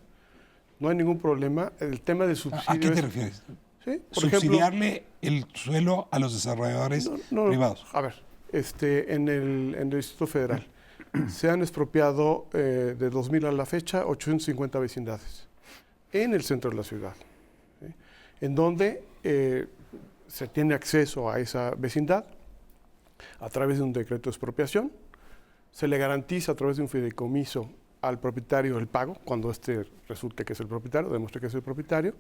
No hay ningún problema. El tema de subsidios... ¿A qué te refieres? ¿Sí? ¿Subsidiarle el suelo a los desarrolladores privados? A ver, en el Distrito Federal se han expropiado de 2000 a la fecha 850 vecindades en el centro de la ciudad, ¿sí? En donde se tiene acceso a esa vecindad a través de un decreto de expropiación. Se le garantiza a través de un fideicomiso al propietario el pago, cuando resulte que es el propietario, demuestre que es el propietario.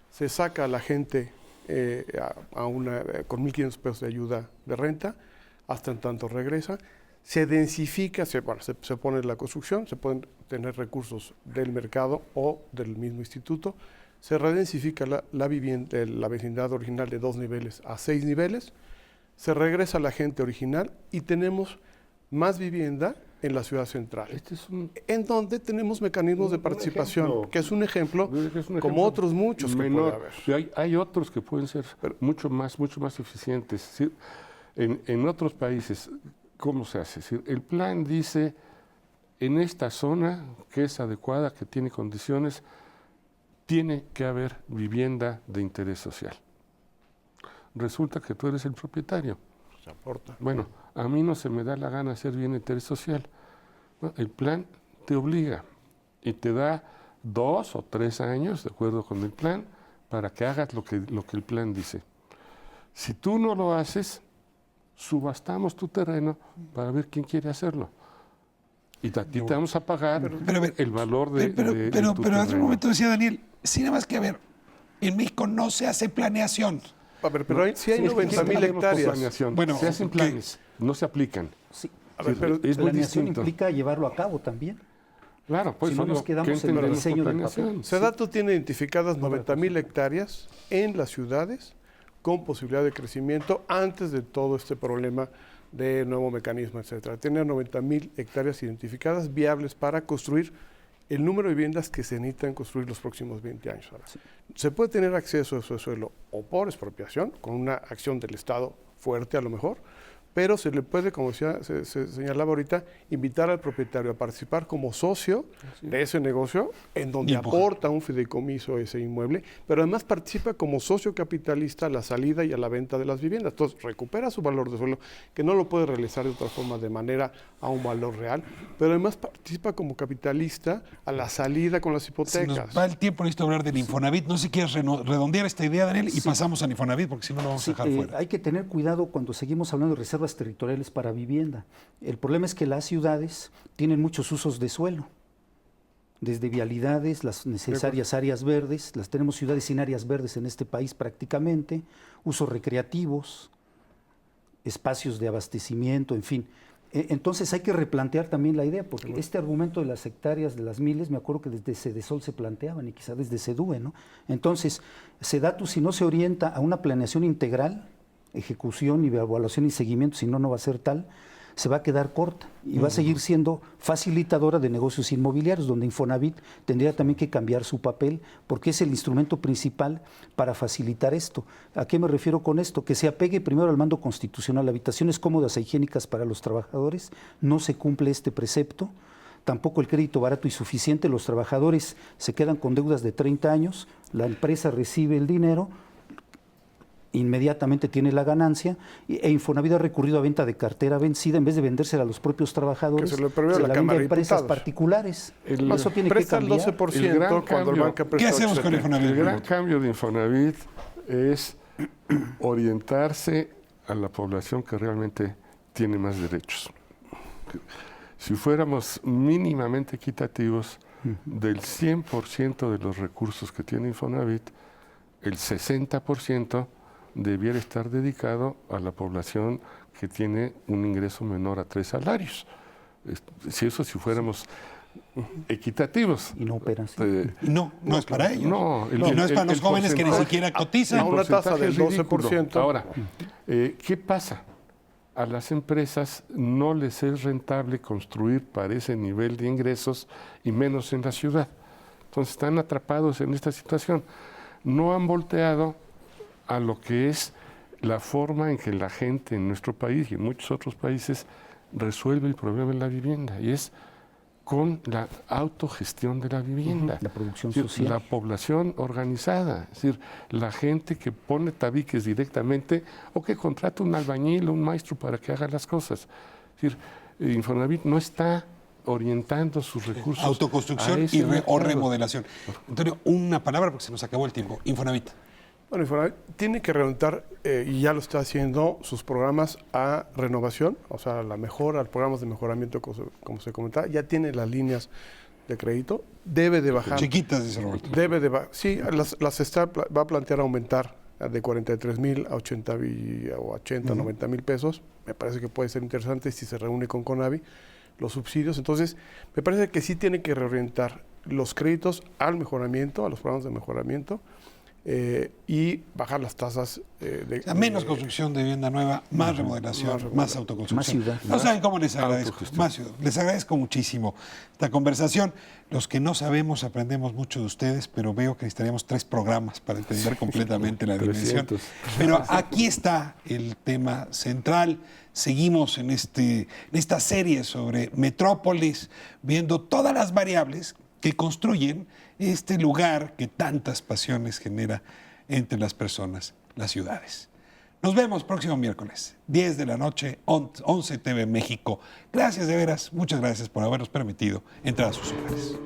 Se saca a la gente con 1.500 pesos de ayuda de renta, hasta en tanto regresa. Se densifica, se pone la construcción, se pueden tener recursos del mercado o del mismo instituto. Se redensifica la vecindad original de 2 niveles a 6 niveles. Se regresa a la gente original y tenemos más vivienda en la ciudad central, en donde tenemos mecanismos de participación, que es un ejemplo, como otros muchos menor, que puede haber. Hay otros que pueden ser mucho más eficientes. Es decir, en otros países, ¿cómo se hace? Es decir, el plan dice, en esta zona que es adecuada, que tiene condiciones, tiene que haber vivienda de interés social. Resulta que tú eres el propietario. Se aporta. Bueno, a mí no se me da la gana hacer bien interés social. No, el plan te obliga y te da 2 o 3 años, de acuerdo con el plan, para que hagas lo que el plan dice. Si tú no lo haces, subastamos tu terreno para ver quién quiere hacerlo. Y a ti te vamos a pagar el valor de tu terreno. Pero hace un momento decía Daniel, sí, nada más que a ver, en México no se hace planeación. A ver, pero si hay 90,000 hectáreas. Bueno, se hacen planes, no se aplican. Sí. A ver, pero es planeación implica llevarlo a cabo también. Claro, pues si no nos quedamos en el diseño del papel. SEDATU tiene identificadas 90,000 hectáreas en las ciudades con posibilidad de crecimiento antes de todo este problema de nuevo mecanismo, etcétera. Tiene 90,000 hectáreas identificadas viables para construir el número de viviendas que se necesitan construir los próximos 20 años. Ahora, se puede tener acceso a ese suelo o por expropiación, con una acción del Estado fuerte a lo mejor, pero se le puede, como se señalaba ahorita, invitar al propietario a participar como socio de ese negocio, en donde aporta un fideicomiso a ese inmueble, pero además participa como socio capitalista a la salida y a la venta de las viviendas. Entonces, recupera su valor de suelo, que no lo puede realizar de otra forma de manera a un valor real, pero además participa como capitalista a la salida con las hipotecas. Se nos va el tiempo, necesito hablar del Infonavit. No sé si quieres redondear esta idea, Daniel, y pasamos al Infonavit, porque si no lo vamos a dejar fuera. Hay que tener cuidado cuando seguimos hablando de reservas territoriales para vivienda. El problema es que las ciudades tienen muchos usos de suelo, desde vialidades, las necesarias áreas verdes, las tenemos ciudades sin áreas verdes en este país prácticamente, usos recreativos, espacios de abastecimiento, en fin. Entonces hay que replantear también la idea, porque este argumento de las hectáreas, de las miles, me acuerdo que desde Sedesol se planteaban y quizá desde SEDUE, ¿no? Entonces, SEDATU, si no se orienta a una planeación integral, ejecución y evaluación y seguimiento, si no, no va a ser tal, se va a quedar corta y va a seguir siendo facilitadora de negocios inmobiliarios, donde Infonavit tendría también que cambiar su papel, porque es el instrumento principal para facilitar esto. ¿A qué me refiero con esto? Que se apegue primero al mando constitucional, habitaciones cómodas e higiénicas para los trabajadores, no se cumple este precepto, tampoco el crédito barato y suficiente, los trabajadores se quedan con deudas de 30 años, la empresa recibe el dinero, inmediatamente tiene la ganancia, e Infonavit ha recurrido a venta de cartera vencida en vez de vendérsela a los propios trabajadores, que se lo prohíbe la vende Cámara a de empresas Diputados. Particulares. Eso tiene que Presta el cambiar. 12% cuando el banca presta ¿Qué hacemos con 8%. Infonavit? El gran cambio de Infonavit es orientarse a la población que realmente tiene más derechos. Si fuéramos mínimamente equitativos, del 100% de los recursos que tiene Infonavit, el 60% debiera estar dedicado a la población que tiene un ingreso menor a 3 salarios. Si fuéramos equitativos. Y no operan. Sí. No es para ellos. No, y no es para los jóvenes que ni siquiera cotizan. a una tasa del porcentaje es ridículo. 12%. Ahora, ¿qué pasa? A las empresas no les es rentable construir para ese nivel de ingresos y menos en la ciudad. Entonces están atrapados en esta situación. No han volteado a lo que es la forma en que la gente en nuestro país y en muchos otros países resuelve el problema de la vivienda, y es con la autogestión de la vivienda. La producción Es decir, social. la población organizada, es decir, la gente que pone tabiques directamente o que contrata un albañil o un maestro para que haga las cosas. Es decir, Infonavit no está orientando sus recursos Autoconstrucción a ese o mercado. remodelación. Antonio, una palabra porque se nos acabó el tiempo. Infonavit. Bueno, Infonavit tiene que reorientar, y ya lo está haciendo, sus programas a renovación, o sea, a la mejora, a programas de mejoramiento, como se comentaba. Ya tiene las líneas de crédito, debe de bajar. Chiquitas, dice Roberto. Sí, va a plantear aumentar de 43,000 a 80, 90 mil pesos. Me parece que puede ser interesante si se reúne con CONAVI los subsidios. Entonces, me parece que sí tiene que reorientar los créditos al mejoramiento, a los programas de mejoramiento, y bajar las tasas Menos construcción de vivienda nueva, más remodelación, más autoconstrucción. Más ciudad. No saben cómo les agradezco. Autogestión. Más ciudad. Les agradezco muchísimo esta conversación. Los que no sabemos aprendemos mucho de ustedes, pero veo que necesitaríamos 3 programas para entender completamente la dimensión. 300. Pero aquí está el tema central. Seguimos en esta serie sobre metrópolis, viendo todas las variables que construyen este lugar que tantas pasiones genera entre las personas, las ciudades. Nos vemos próximo miércoles, 10 de la noche, 11 TV México. Gracias de veras, muchas gracias por habernos permitido entrar a sus hogares.